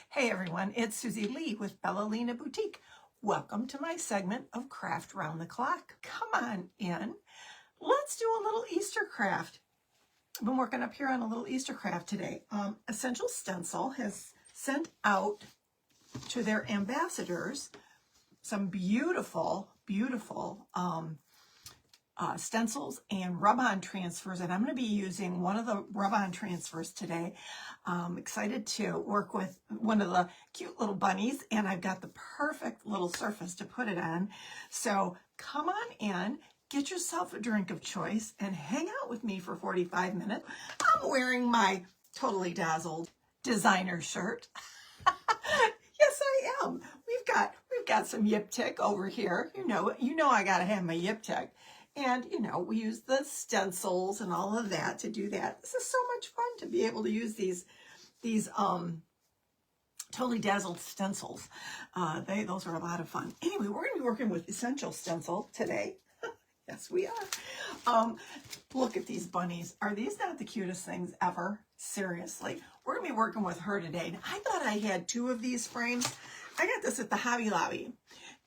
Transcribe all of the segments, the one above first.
Hey everyone, it's Susie Lee with Bellalina Boutique. Welcome to my segment of Craft Round the Clock. Come on in. Let's do a little Easter craft. I've been working up here on a little Easter craft today. Essential Stencil has sent out to their ambassadors some beautiful stencils and rub-on transfers, and I'm going to be using one of the rub-on transfers today. I'm excited to work with one of the cute little bunnies, and I've got the perfect little surface to put it on. So come on in, get yourself a drink of choice, and hang out with me for 45 minutes. I'm wearing my Totally Dazzled designer shirt. Yes, I am. We've got some Yip Tic over here. You know I gotta have my Yip Tic. And, we use the stencils and all of that to do that. This is so much fun to be able to use these Totally Dazzled stencils. Those are a lot of fun. Anyway, we're going to be working with Essential Stencil today. Yes, we are. Look at these bunnies. Are these not the cutest things ever? Seriously. We're going to be working with her today. And I thought I had 2 of these frames. I got this at the Hobby Lobby.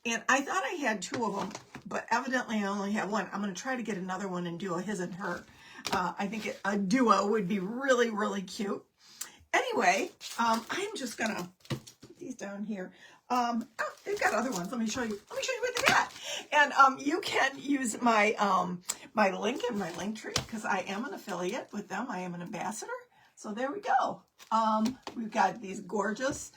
And I thought I had 2 of them, but evidently I only have 1. I'm going to try to get another one and do a his and her. I think a duo would be really, really cute. Anyway, I'm just going to put these down here. They've got other ones. Let me show you what they got. And you can use my my link in my link tree because I am an affiliate with them. I am an ambassador. So there we go. We've got these gorgeous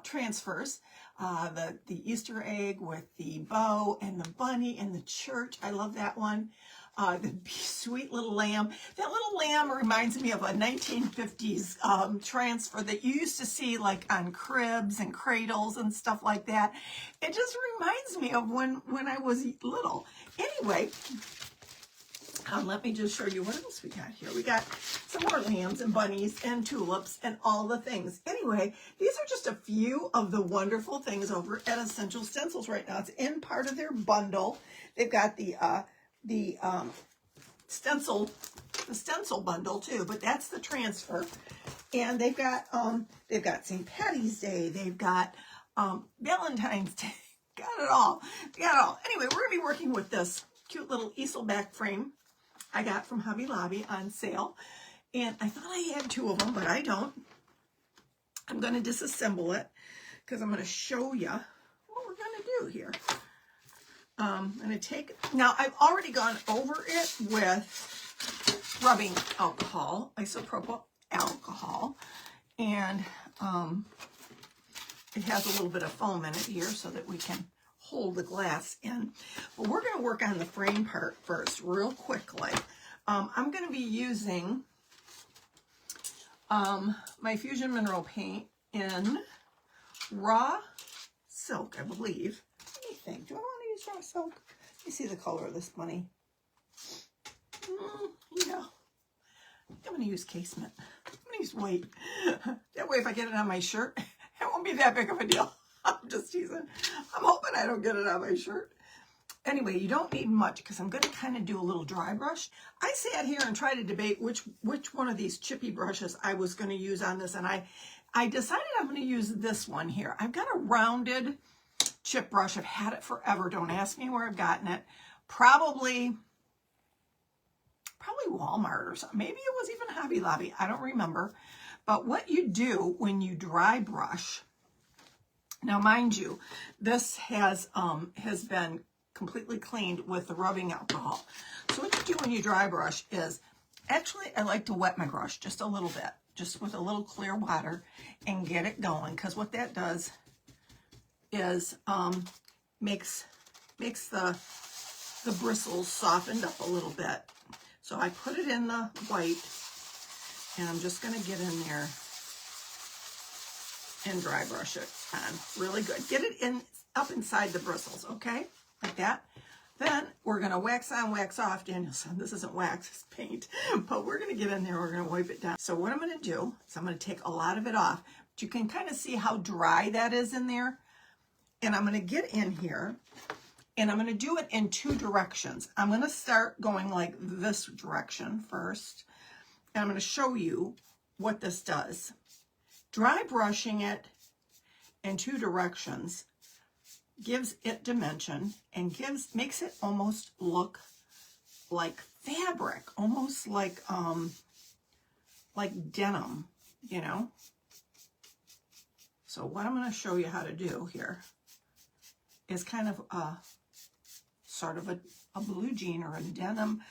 transfers. The Easter egg with the bow and the bunny and the church. I love that one. The sweet little lamb. That little lamb reminds me of a 1950s transfer that you used to see like on cribs and cradles and stuff like that. It just reminds me of when I was little. Anyway, let me just show you what else we got here. We got some more lambs and bunnies and tulips and all the things. Anyway, these are just a few of the wonderful things over at Essential Stencils right now. It's in part of their bundle. They've got the stencil bundle too, but that's the transfer. And they've got St. Patty's Day. They've got Valentine's Day. Got it all. Anyway, we're gonna be working with this cute little easel back frame I got from Hobby Lobby on sale. And I thought I had 2 of them, but I don't. I'm going to disassemble it because I'm going to show you what we're going to do here. I'm going to take, now I've already gone over it with rubbing alcohol, isopropyl alcohol. And it has a little bit of foam in it here so that we can hold the glass in. But we're going to work on the frame part first real quickly. I'm going to be using my Fusion Mineral Paint in Raw Silk, I believe. What do you think? Do I want to use Raw Silk? Let me see the color of this bunny. I'm going to use Casement. I'm going to use white. That way if I get it on my shirt, it won't be that big of a deal. I'm just teasing. I'm hoping I don't get it on my shirt. Anyway, you don't need much because I'm going to kind of do a little dry brush. I sat here and tried to debate which one of these chippy brushes I was going to use on this, and I decided I'm going to use this one here. I've got a rounded chip brush. I've had it forever. Don't ask me where I've gotten it. Probably Walmart or something. Maybe it was even Hobby Lobby. I don't remember. But what you do when you dry brush, now mind you, this has been completely cleaned with the rubbing alcohol. So what you do when you dry brush is, actually I like to wet my brush just a little bit, just with a little clear water and get it going, because what that does is makes the bristles softened up a little bit. So I put it in the white and I'm just going to get in there and dry brush it on really good. Get it in up inside the bristles, okay? Like that. Then we're going to wax on, wax off. Daniel said this isn't wax, it's paint. But we're going to get in there, we're going to wipe it down. So what I'm going to do is I'm going to take a lot of it off. But you can kind of see how dry that is in there. And I'm going to get in here and I'm going to do it in 2 directions. I'm going to start going like this direction first. And I'm going to show you what this does. Dry brushing it in two directions gives it dimension and makes it almost look like fabric, almost like denim, you know. So what I'm going to show you how to do here is kind of a sort of a blue jean or a denim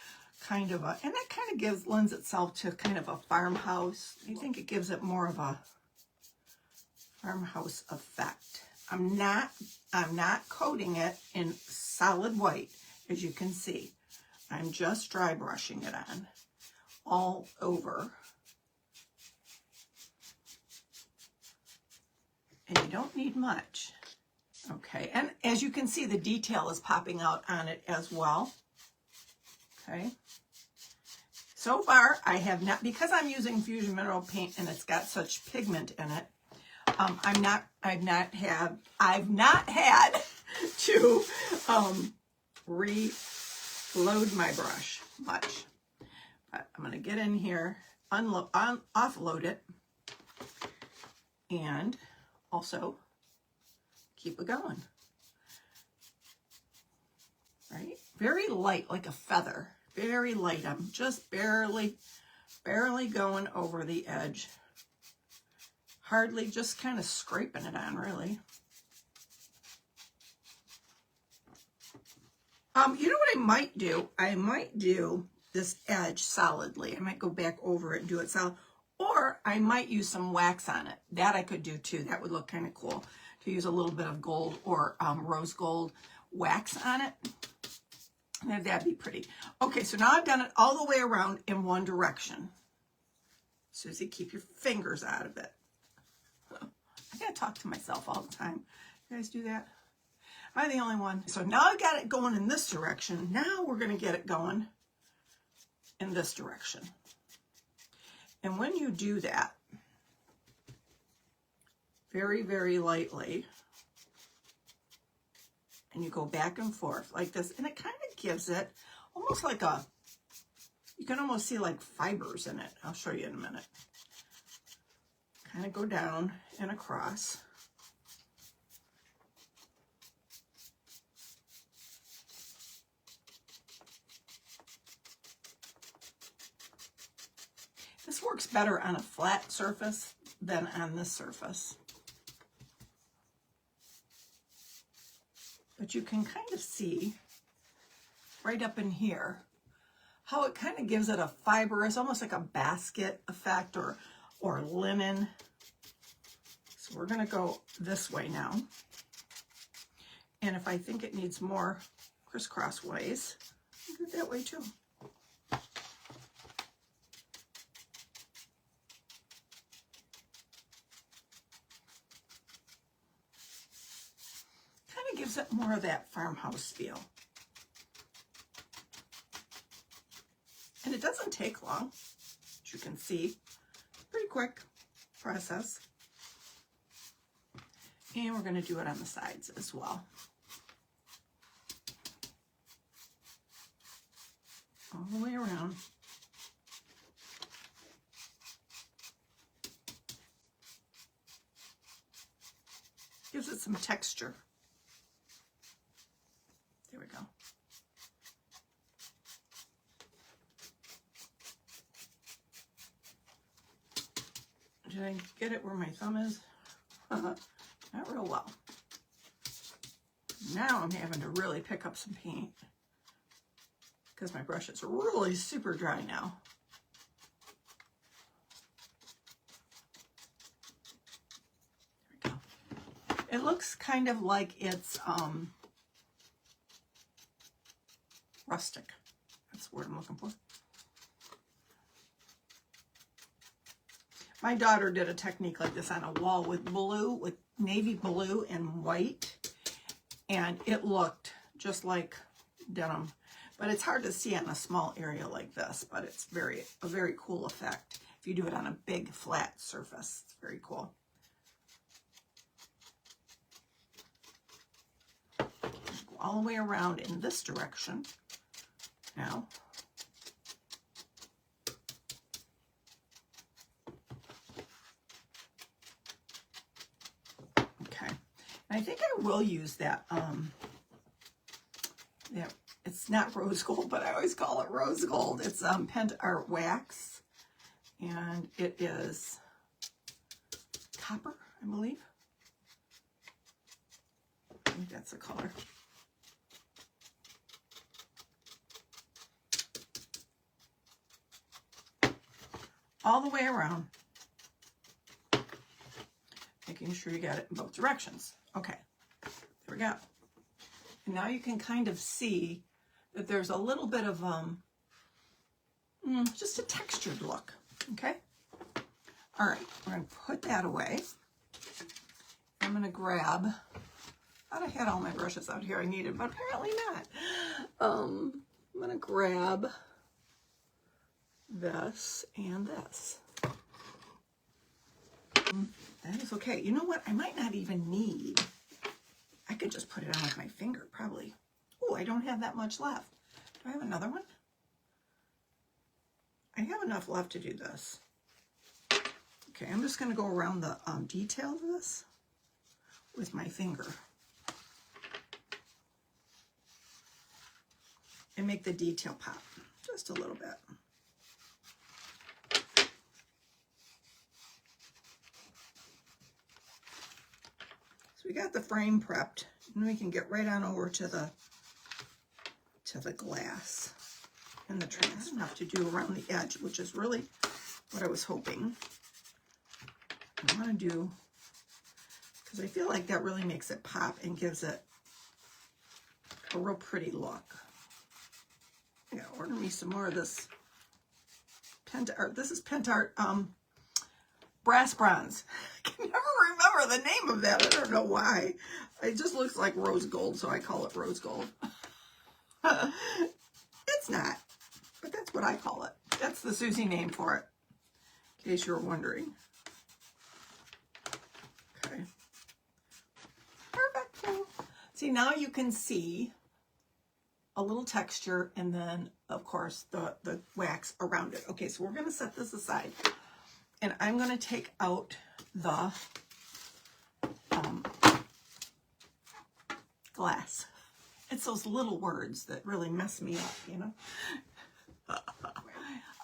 kind of and that kind of lends itself to kind of a farmhouse. I think it gives it more of a farmhouse effect. I'm not coating it in solid white, as you can see. I'm just dry brushing it on all over. And you don't need much. Okay, and as you can see, the detail is popping out on it as well. Okay. So far, I have not, because I'm using Fusion Mineral Paint and it's got such pigment in it, I've not had to reload my brush much. But I'm going to get in here, offload it, and also keep it going. Right? Very light, like a feather. Very light. I'm just barely going over the edge. Hardly, just kind of scraping it on, really. You know what I might do? I might do this edge solidly. I might go back over it and do it solid. Or I might use some wax on it. That I could do too. That would look kind of cool. To use a little bit of gold or rose gold wax on it. That'd be pretty. Okay, so now I've done it all the way around in one direction. Susie, keep your fingers out of it. I gotta talk to myself all the time. You guys do that? Am I the only one? So now I've got it going in this direction. Now we're gonna get it going in this direction. And when you do that, very, very lightly, and you go back and forth like this, and it kind of gives it almost like you can almost see like fibers in it. I'll show you in a minute. Kind of go down and across. This works better on a flat surface than on this surface. But you can kind of see right up in here how it kind of gives it a fibrous, almost like a basket effect or linen. So we're going to go this way now. And if I think it needs more crisscross ways, I'll do it that way too. Gives it more of that farmhouse feel. And it doesn't take long, as you can see. Pretty quick process. And we're going to do it on the sides as well. All the way around. Gives it some texture. There we go. Did I get it where my thumb is? Not real well. Now I'm having to really pick up some paint because my brush is really super dry now. There we go. It looks kind of like it's rustic. That's the word I'm looking for. My daughter did a technique like this on a wall with blue, with navy blue and white, and it looked just like denim. But it's hard to see on a small area like this, but it's a very cool effect. If you do it on a big flat surface, it's very cool. Go all the way around in this direction now. I think I will use that, it's not rose gold, but I always call it rose gold. It's Pent Art Wax, and it is copper, I believe. I think that's the color. All the way around. Making sure you got it in both directions. Okay, there we go. And now you can kind of see that there's a little bit of just a textured look. Okay. All right, we're going to put that away. I'm going to grab, I thought I had all my brushes out here I needed, but apparently not. I'm going to grab this and this. That is okay. You know what? I might not even need, I could just put it on with my finger, probably. Oh, I don't have that much left. Do I have another one? I have enough left to do this. Okay, I'm just going to go around the detail of this with my finger and make the detail pop just a little bit. So we got the frame prepped, and we can get right on over to the glass and the transfer. Enough to do around the edge, which is really what I was hoping. I want to do, because I feel like that really makes it pop and gives it a real pretty look. I gotta order me some more of this Pent Art. This is Pent Art Brass Bronze. I can never remember the name of that. I don't know why. It just looks like rose gold, so I call it rose gold. It's not, but that's what I call it. That's the Susie name for it, in case you were wondering. Okay. Perfect. See, now you can see a little texture, and then, of course, the wax around it. Okay, so we're going to set this aside, and I'm going to take out the glass. It's those little words that really mess me up, you know?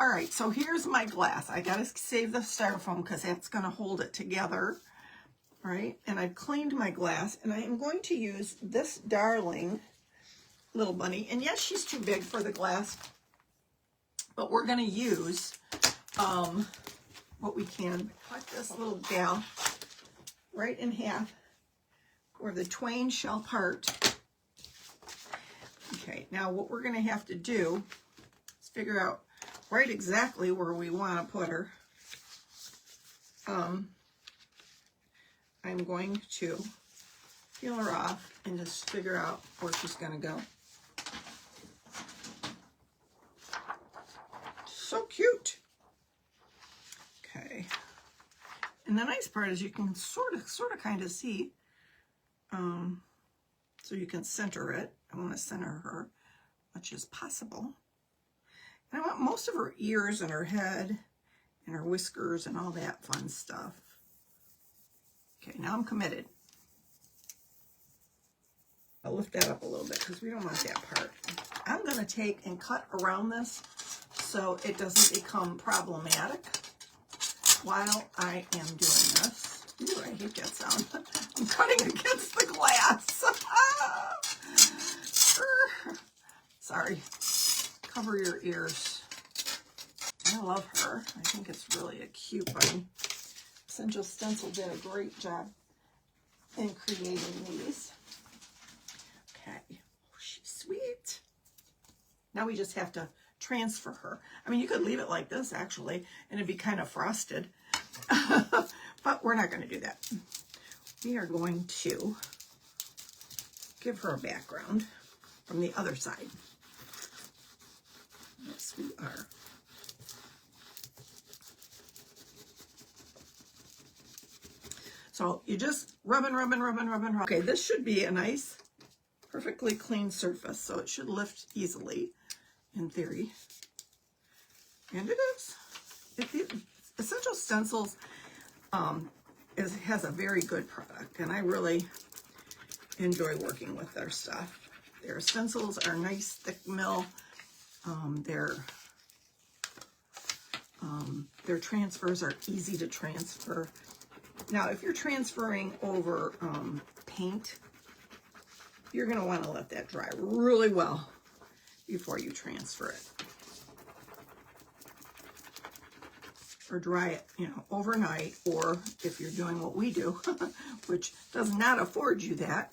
All right, so here's my glass. I got to save the styrofoam because that's going to hold it together. All right, and I've cleaned my glass, and I am going to use this darling little bunny. And yes, she's too big for the glass, but we're going to use what we can. Cut this little gal right in half where the twain shall part. Okay, now what we're going to have to do is figure out right exactly where we want to put her. I'm going to peel her off and just figure out where she's going to go. So cute. Okay. And the nice part is you can sort of kind of see, so you can center it. I want to center her much as possible. And I want most of her ears and her head and her whiskers and all that fun stuff. Okay, now I'm committed. I'll lift that up a little bit because we don't want that part. I'm going to take and cut around this so it doesn't become problematic while I am doing this. Ooh, I hate that sound. I'm cutting against the glass. Sorry. Cover your ears. I love her. I think it's really a cute bunny. Essential Stencil did a great job in creating these. Okay. Oh, she's sweet. Now we just have to transfer her. I mean, you could leave it like this, actually, and it'd be kind of frosted. But we're not going to do that. We are going to give her a background from the other side. Yes, we are. So you just rub and rub and rub and rub and rub. Okay, this should be a nice, perfectly clean surface, so it should lift easily, in theory. And it is. Essential Stencils has a very good product, and I really enjoy working with their stuff. Their stencils are nice, thick mill. Their transfers are easy to transfer. Now, if you're transferring over paint, you're going to want to let that dry really well before you transfer it. Or dry it, you know, overnight, or if you're doing what we do, which does not afford you that,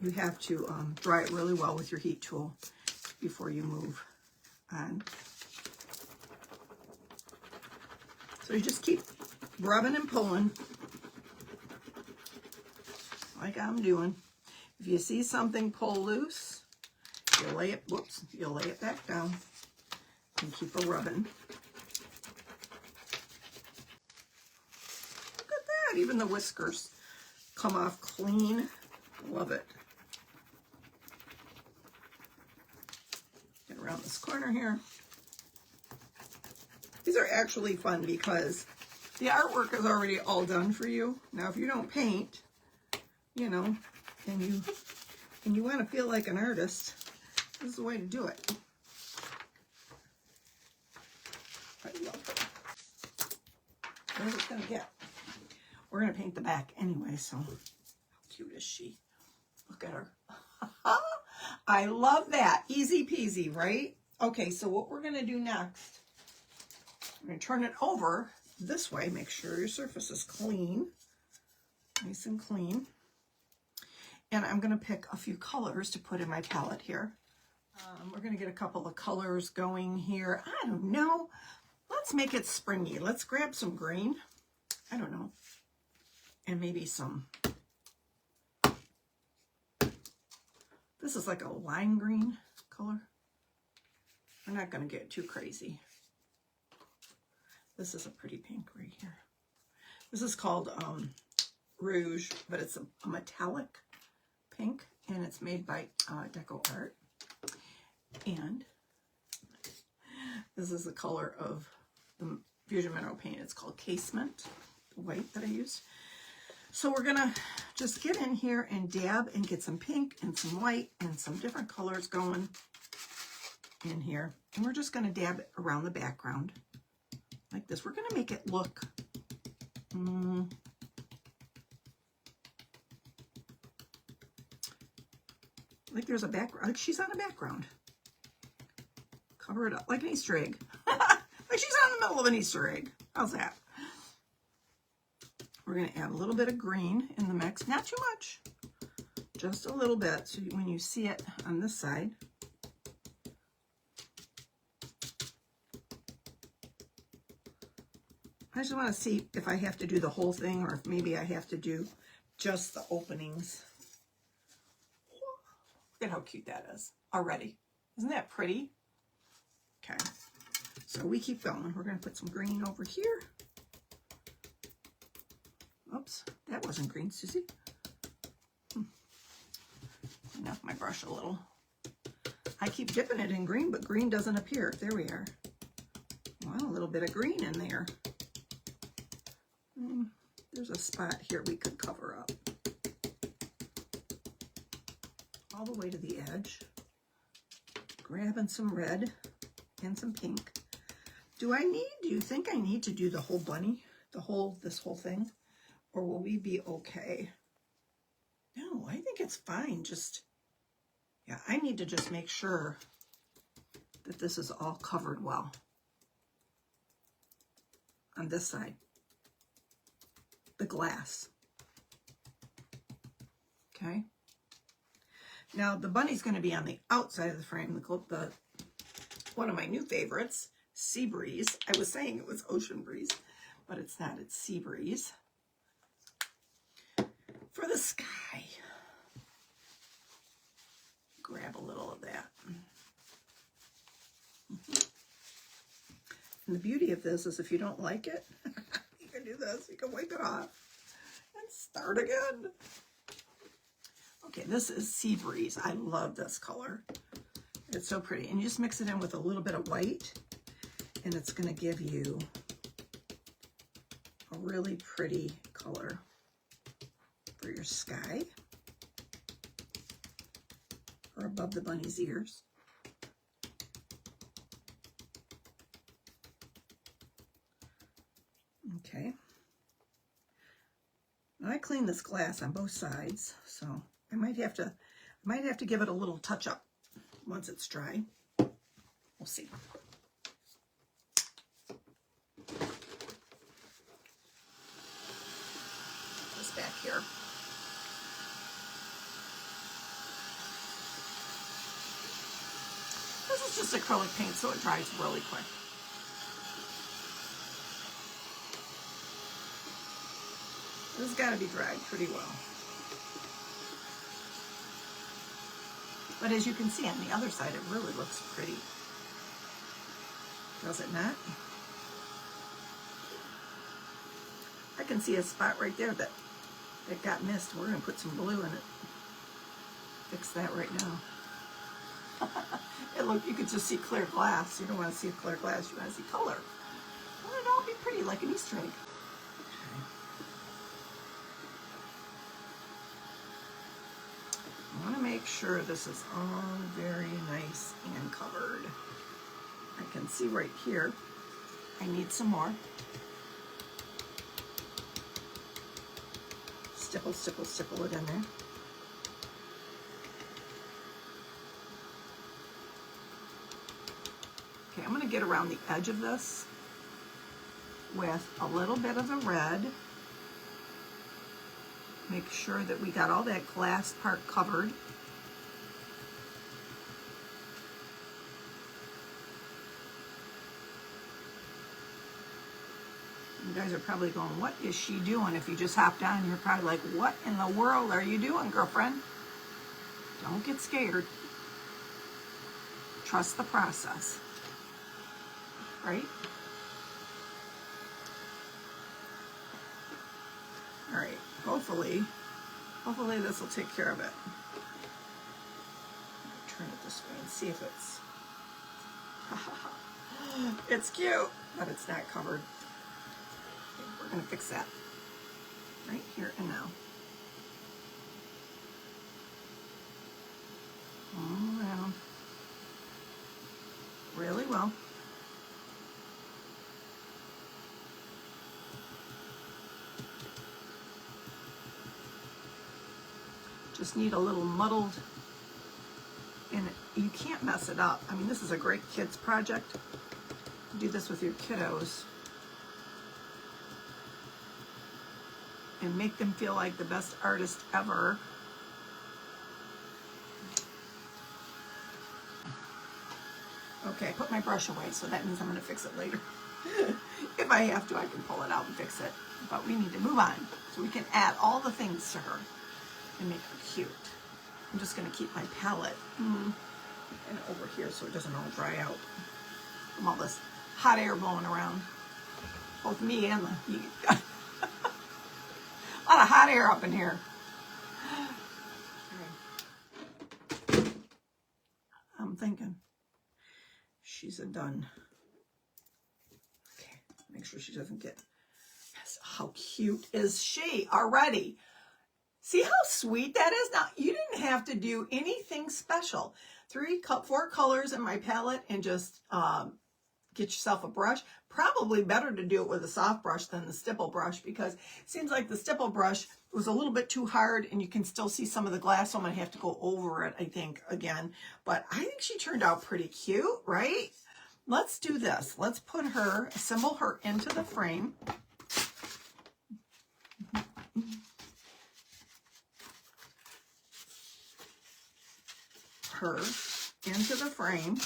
you have to dry it really well with your heat tool before you move on. So you just keep rubbing and pulling like I'm doing. If you see something pull loose, you lay it, whoops, you'll lay it back down and keep a rubbing. Look at that, even the whiskers come off clean. Love it. Get around this corner here. These are actually fun because the artwork is already all done for you. Now, if you don't paint, you know, and you want to feel like an artist, this is the way to do it. I love it. Where's it going to get? We're going to paint the back anyway, so how cute is she? Look at her. I love that. Easy peasy, right? Okay, so what we're going to do next, I'm going to turn it over this way. Make sure your surface is clean, nice and clean. And I'm going to pick a few colors to put in my palette here. We're going to get a couple of colors going here. I don't know. Let's make it springy. Let's grab some green. I don't know. And maybe some. This is like a lime green color. We're not going to get too crazy. This is a pretty pink right here. This is called Rouge, but it's a metallic pink, and it's made by Decor. And this is the color of the Fusion Mineral paint. It's called Casement, the white that I used. So we're gonna just get in here and dab and get some pink and some white and some different colors going in here. And we're just gonna dab it around the background like this. We're gonna make it look like there's a background, like she's on a background. Cover it up like an Easter egg. Like she's on the middle of an Easter egg. How's that? We're going to add a little bit of green in the mix. Not too much. Just a little bit. So when you see it on this side, I just want to see if I have to do the whole thing or if maybe I have to do just the openings. Look at how cute that is already. Isn't that pretty? Okay, so we keep going. We're going to put some green over here. Oops, that wasn't green, Susie. Clean off my brush a little. I keep dipping it in green, but green doesn't appear. There we are. Well, a little bit of green in there. There's a spot here we could cover up. All the way to the edge. Grabbing some red and some pink. Do you think I need to do the whole bunny? This whole thing? Or will we be okay? No, I think it's fine. Yeah, I need to just make sure that this is all covered well. On this side. The glass. Okay. Now the bunny's going to be on the outside of the frame. One of my new favorites, Sea Breeze. I was saying it was Ocean Breeze, but it's not. It's Sea Breeze. For the sky. Grab a little of that. And the beauty of this is if you don't like it, you can do this. You can wipe it off and start again. Okay, this is Sea Breeze. I love this color. It's so pretty. And you just mix it in with a little bit of white, and it's going to give you a really pretty color for your sky. for above the bunny's ears. Okay. Now I cleaned this glass on both sides, so I might have to give it a little touch up once it's dry. We'll see. This back here. This is just acrylic paint, so it dries really quick. This has got to be dried pretty well. But as you can see on the other side, it really looks pretty. Does it not? I can see a spot right there that got missed. We're going to put some blue in it. Fix that right now. Look, you could just see clear glass. You don't want to see clear glass. You want to see color. I want it all to be pretty, like an Easter egg. Okay. I want to make sure this is all very nice and covered. I can see right here. I need some more. Stipple, stipple, stipple it in there. Okay, I'm going to get around the edge of this with a little bit of the red. Make sure that we got all that glass part covered. You guys are probably going, what is she doing? If you just hopped on, you're probably like, what in the world are you doing, girlfriend? Don't get scared. Trust the process. Right? All right. Hopefully this will take care of it. Turn it this way and see if it's... It's cute, but it's not covered. Okay, we're going to fix that right here and now. All around. Really well. Just need a little muddled, and you can't mess it up. I mean, this is a great kids project. Do this with your kiddos and make them feel like the best artist ever. Okay, I put my brush away, so that means I'm going to fix it later. If I have to, I can pull it out and fix it. But we need to move on so we can add all the things to her and make her cute. I'm just going to keep my palette and over here so it doesn't all dry out from all this hot air blowing around. Both me and the heat. A lot of hot air up in here. Okay. I'm thinking she's a done. Okay, make sure she doesn't get... Yes, how cute is she already? See how sweet that is? Now, you didn't have to do anything special. 4 colors in my palette and just get yourself a brush. Probably better to do it with a soft brush than the stipple brush, because it seems like the stipple brush was a little bit too hard and you can still see some of the glass, so I'm going to have to go over it, I think, again. But I think she turned out pretty cute, right? Let's do this. Let's put her, assemble her into the frame. Her into the frame.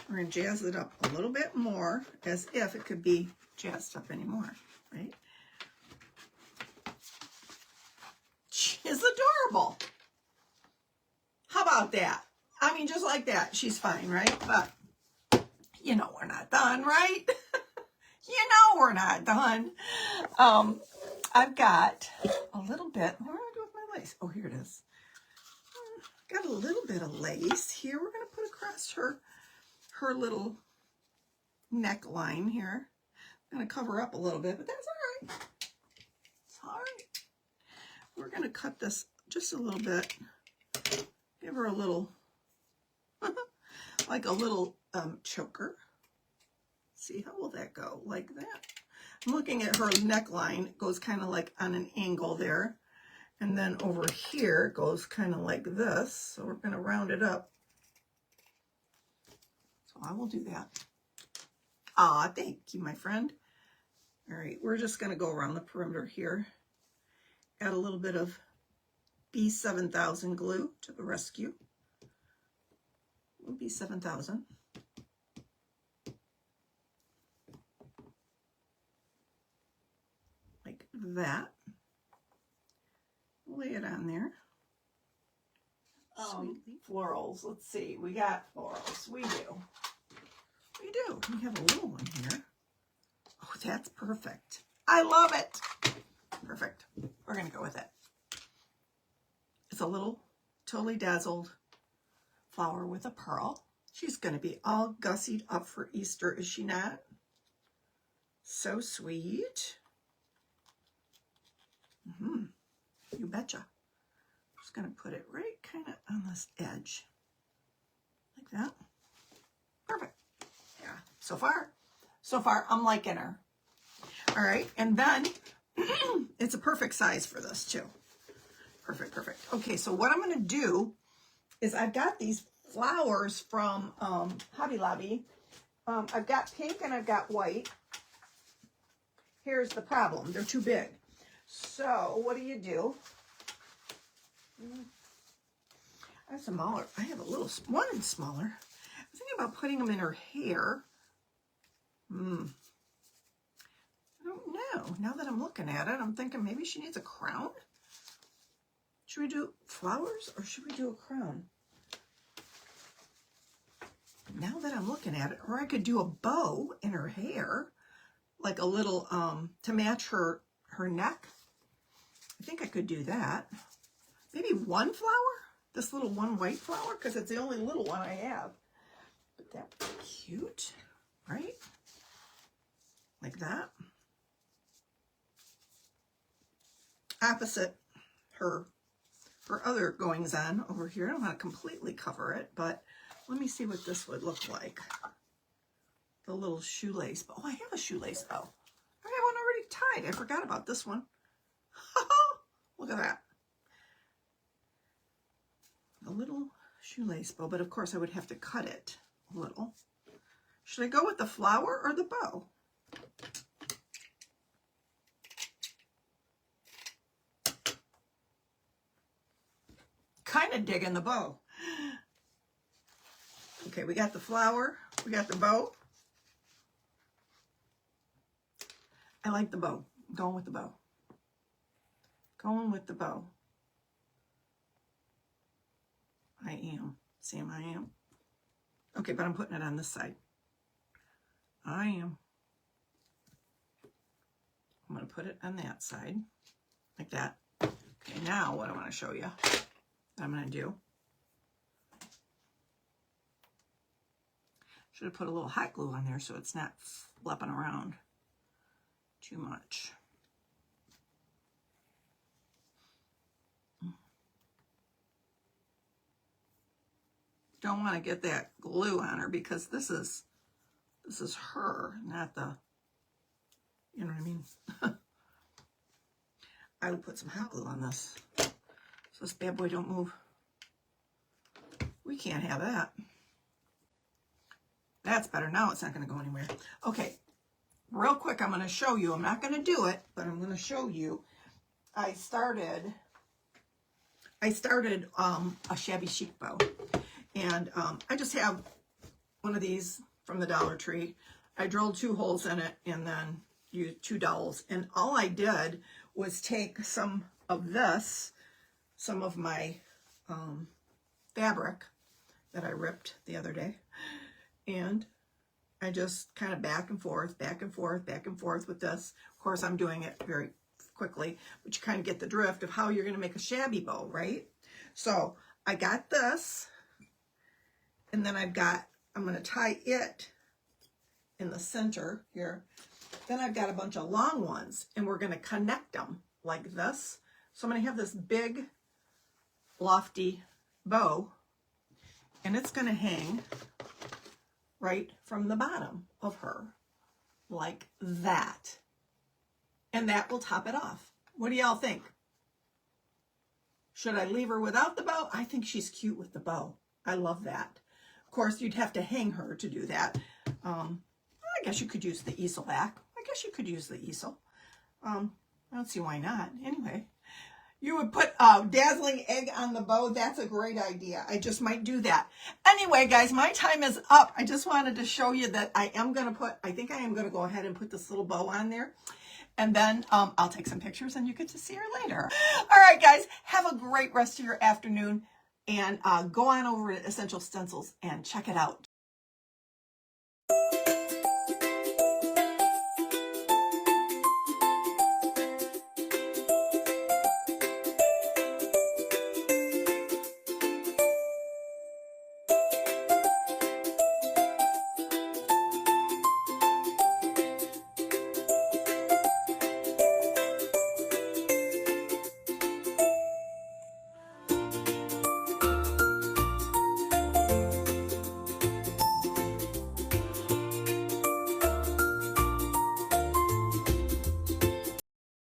We're going to jazz it up a little bit more, as if it could be jazzed up anymore, right? She is adorable. How about that? I mean, just like that, she's fine, right? But you know we're not done, right? You know we're not done. I've got a little bit. What do I do with my lace? Oh, here it is. Got a little bit of lace here. We're going to put across her little neckline here. I'm going to cover up a little bit, but that's all right. It's all right. We're going to cut this just a little bit Give her a little, like a little choker. See, how will that go? Like that. I'm looking at her neckline. It goes kind of like on an angle there. And then over here it goes kind of like this. So we're going to round it up. So I will do that. Ah, thank you, my friend. All right, we're just going to go around the perimeter here. Add a little bit of B7000 glue to the rescue. B7000. Like that. Lay it on there. Florals. Let's see. We got florals. We do. We do. We have a little one here. Oh, that's perfect. I love it. Perfect. We're going to go with it. It's a little totally dazzled flower with a pearl. She's going to be all gussied up for Easter, is she not? So sweet. You betcha. Just going to put it right kind of on this edge. Like that. Perfect. Yeah. So far, I'm liking her. All right. And then it's a perfect size for this too. Perfect, perfect. Okay, so what I'm going to do is I've got these flowers from Hobby Lobby. I've got pink and I've got white. Here's the problem. They're too big. So what do? I have smaller. I have a little one smaller. I was thinking about putting them in her hair. I don't know. Now that I'm looking at it, I'm thinking maybe she needs a crown. Should we do flowers or should we do a crown? Now that I'm looking at it, or I could do a bow in her hair, like a little to match her neck. I think I could do that. Maybe one flower, this little one white flower, because it's the only little one I have. But that would be cute, right? Like that. Opposite her other goings on over here. I don't want to completely cover it, but let me see what this would look like. The little shoelace bow. Oh, I have a shoelace bow. I have one already tied. I forgot about this one. Look at that. A little shoelace bow, but of course I would have to cut it a little. Should I go with the flower or the bow? Kind of digging the bow. Okay, we got the flower, we got the bow. I like the bow. I'm going with the bow. Going with the bow. I am. Sam, I am. Okay, but I'm putting it on this side. I am. I'm going to put it on that side. Like that. Okay, now what I want to show you. I'm going to do. Should have put a little hot glue on there so it's not flapping around too much. Don't want to get that glue on her because this is her, not the, you know what I mean? I would put some hot glue on this so this bad boy don't move. We can't have that. That's better. Now it's not going to go anywhere. Okay, real quick, I'm going to show you. I'm not going to do it, but I'm going to show you. I started a shabby chic bow. And I just have one of these from the Dollar Tree. I drilled 2 holes in it and then used 2 dowels. And all I did was take some of this, some of my fabric that I ripped the other day. And I just kind of back and forth, back and forth, back and forth with this. Of course, I'm doing it very quickly, but you kind of get the drift of how you're going to make a shabby bow, right? So I got this. And then I'm going to tie it in the center here. Then I've got a bunch of long ones, and we're going to connect them like this. So I'm going to have this big, lofty bow, and it's going to hang right from the bottom of her, like that. And that will top it off. What do y'all think? Should I leave her without the bow? I think she's cute with the bow. I love that. Of course, you'd have to hang her to do that. I guess you could use the easel back. I guess you could use the easel. I don't see why not. Anyway, you would put dazzling egg on the bow. That's a great idea. I just might do that. Anyway, guys, my time is up. I just wanted to show you that I think I am going to go ahead and put this little bow on there. And then I'll take some pictures and you get to see her later. All right, guys, have a great rest of your afternoon. And go on over to Essential Stencils and check it out.